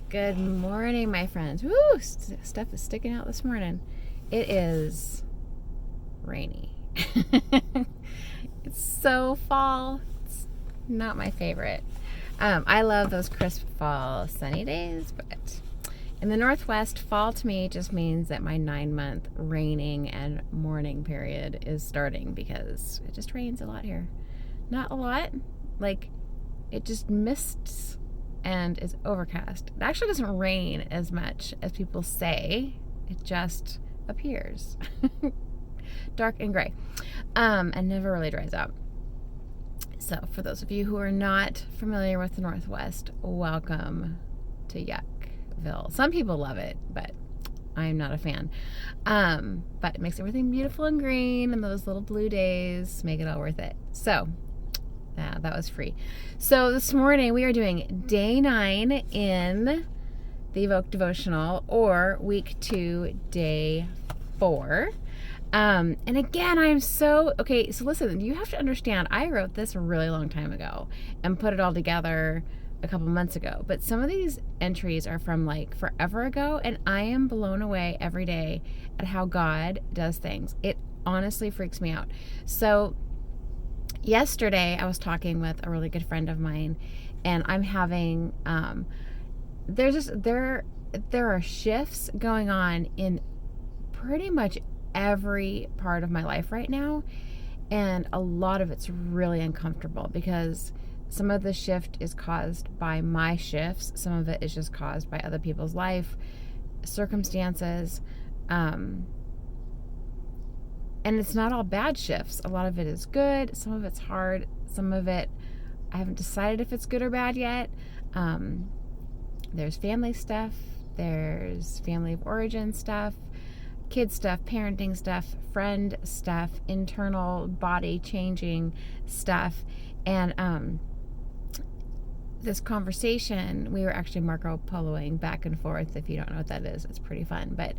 Good morning, my friends. Woo! Stuff is sticking out this morning. It is rainy. It's so fall. It's not my favorite. I love those crisp fall sunny days, but in the Northwest, fall to me just means that my 9-month raining and mourning period is starting because it just rains a lot here. Not a lot, like it just mists and is overcast. It actually doesn't rain as much as people say. It just appears dark and gray, and never really dries out. So for those of you who are not familiar with the Northwest, welcome to Yuckville. Some people love it, but I'm not a fan. But it makes everything beautiful and green, and those little blue days make it all worth it. So that was free. So this morning we are doing day 9 in the Evoke devotional, or week 2, day 4. And again, I'm so, okay, so listen, you have to understand, I wrote this a really long time ago and put it all together a couple months ago. But some of these entries are from like forever ago, and I am blown away every day at how God does things. It honestly freaks me out. So yesterday I was talking with a really good friend of mine, and I'm having there are shifts going on in pretty much every part of my life right now, and a lot of it's really uncomfortable because some of the shift is caused by my shifts, some of it is just caused by other people's life circumstances, and it's not all bad shifts. A lot of it is good. Some of it's hard. Some of it, I haven't decided if it's good or bad yet. There's family stuff. There's family of origin stuff, kid stuff, parenting stuff, friend stuff, internal body changing stuff. And this conversation, we were actually Marco Poloing back and forth. If you don't know what that is, it's pretty fun. But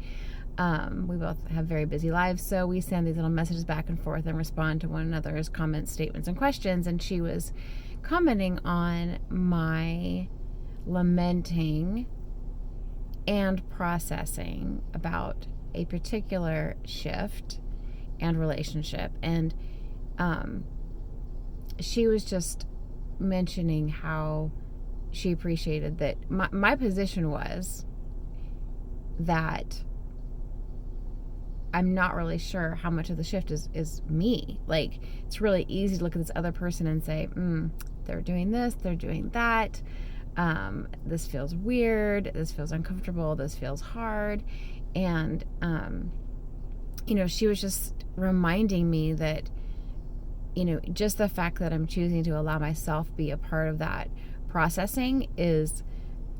we both have very busy lives, so we send these little messages back and forth and respond to one another's comments, statements, and questions. And she was commenting on my lamenting and processing about a particular shift and relationship. And she was just mentioning how she appreciated that my position was that I'm not really sure how much of the shift is me. Like, it's really easy to look at this other person and say, they're doing this, they're doing that. This feels weird. This feels uncomfortable. This feels hard. And, she was just reminding me that, just the fact that I'm choosing to allow myself be a part of that processing is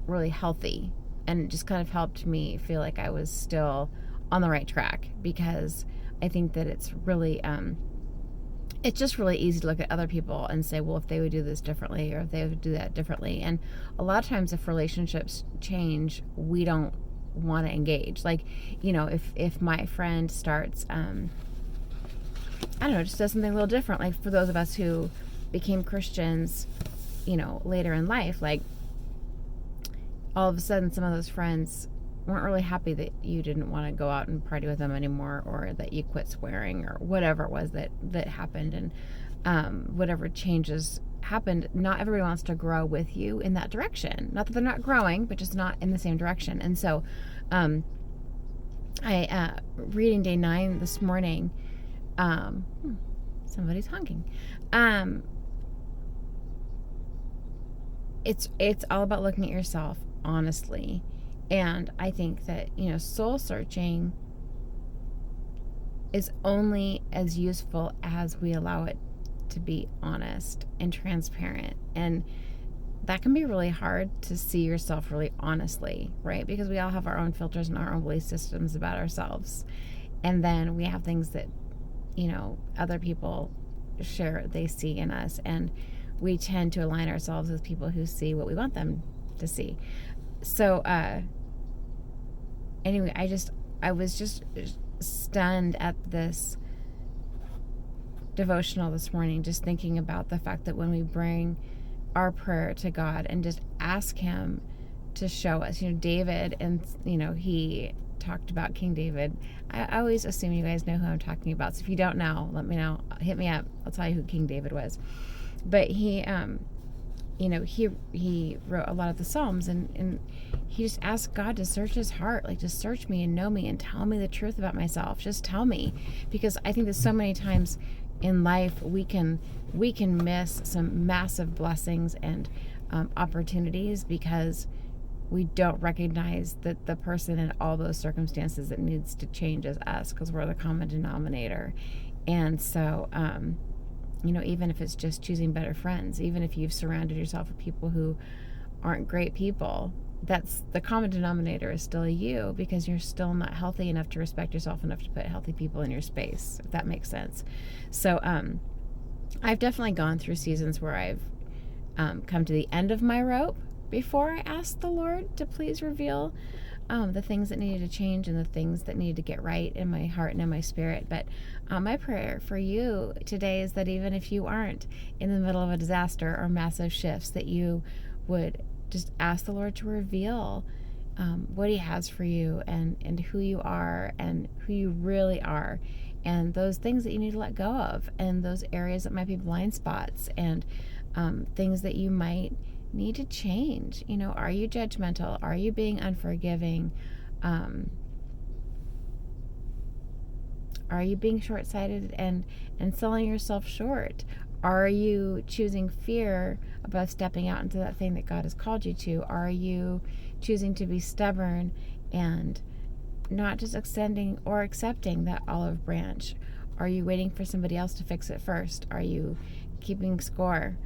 really healthy. And it just kind of helped me feel like I was still on the right track, because I think that it's really, it's just really easy to look at other people and say, well, if they would do this differently, or if they would do that differently. And a lot of times if relationships change, we don't want to engage. Like, if my friend starts, I don't know, just does something a little different. Like for those of us who became Christians, later in life, like all of a sudden some of those friends weren't really happy that you didn't want to go out and party with them anymore, or that you quit swearing, or whatever it was that happened. And whatever changes happened, not everybody wants to grow with you in that direction. Not that they're not growing, but just not in the same direction. And so I reading day 9 this morning, somebody's honking. It's all about looking at yourself honestly. And I think that, soul searching is only as useful as we allow it to be honest and transparent. And that can be really hard, to see yourself really honestly, right? Because we all have our own filters and our own belief systems about ourselves. And then we have things that, other people share they see in us. And we tend to align ourselves with people who see what we want them to see. So, anyway, I was just stunned at this devotional this morning, just thinking about the fact that when we bring our prayer to God and just ask Him to show us. David, and he talked about King David. I always assume you guys know who I'm talking about. So if you don't know, let me know. Hit me up. I'll tell you who King David was. But he wrote a lot of the Psalms, and he just asked God to search his heart, like, just search me and know me and tell me the truth about myself. Just tell me, because I think that so many times in life we can miss some massive blessings and opportunities because we don't recognize that the person in all those circumstances that needs to change is us, because we're the common denominator. And so even if it's just choosing better friends, even if you've surrounded yourself with people who aren't great people, that's the common denominator is still you, because you're still not healthy enough to respect yourself enough to put healthy people in your space, if that makes sense. So I've definitely gone through seasons where I've come to the end of my rope before I asked the Lord to please reveal the things that needed to change and the things that needed to get right in my heart and in my spirit. But my prayer for you today is that even if you aren't in the middle of a disaster or massive shifts, that you would just ask the Lord to reveal what he has for you, and who you are and who you really are, and those things that you need to let go of, and those areas that might be blind spots, and things that you might need to change. Are you judgmental? Are you being unforgiving? Are you being short-sighted and selling yourself short? Are you choosing fear above stepping out into that thing that God has called you to? Are you choosing to be stubborn and not just extending or accepting that olive branch? Are you waiting for somebody else to fix it first? Are you keeping score?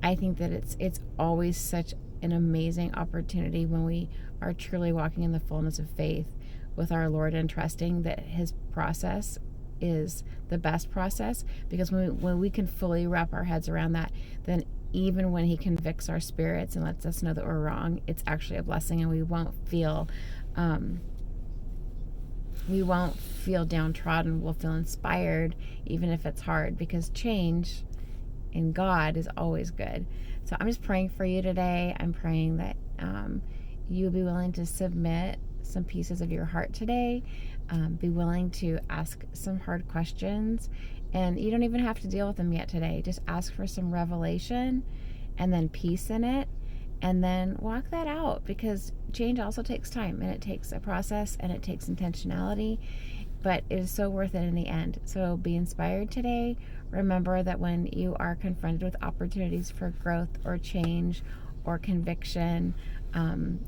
I think that it's always such an amazing opportunity when we are truly walking in the fullness of faith with our Lord and trusting that his process is the best process, because when we can fully wrap our heads around that, then even when he convicts our spirits and lets us know that we're wrong, it's actually a blessing, and we won't feel downtrodden. We'll feel inspired, even if it's hard, because change in God is always good. So I'm just praying for you today. I'm praying that you'll be willing to submit some pieces of your heart today. Be willing to ask some hard questions, and you don't even have to deal with them yet today. Just ask for some revelation and then peace in it, and then walk that out, because change also takes time, and it takes a process, and it takes intentionality, but it is so worth it in the end. So be inspired today. Remember that when you are confronted with opportunities for growth or change or conviction,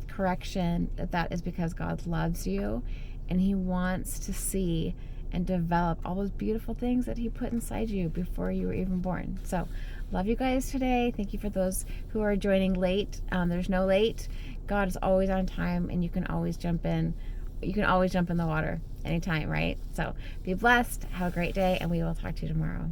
correction, that is because God loves you, and he wants to see and develop all those beautiful things that he put inside you before you were even born. So love you guys today. Thank you for those who are joining late. There's no late. God is always on time, and you can always jump in. You can always jump in the water anytime, right? So be blessed. Have a great day, and we will talk to you tomorrow.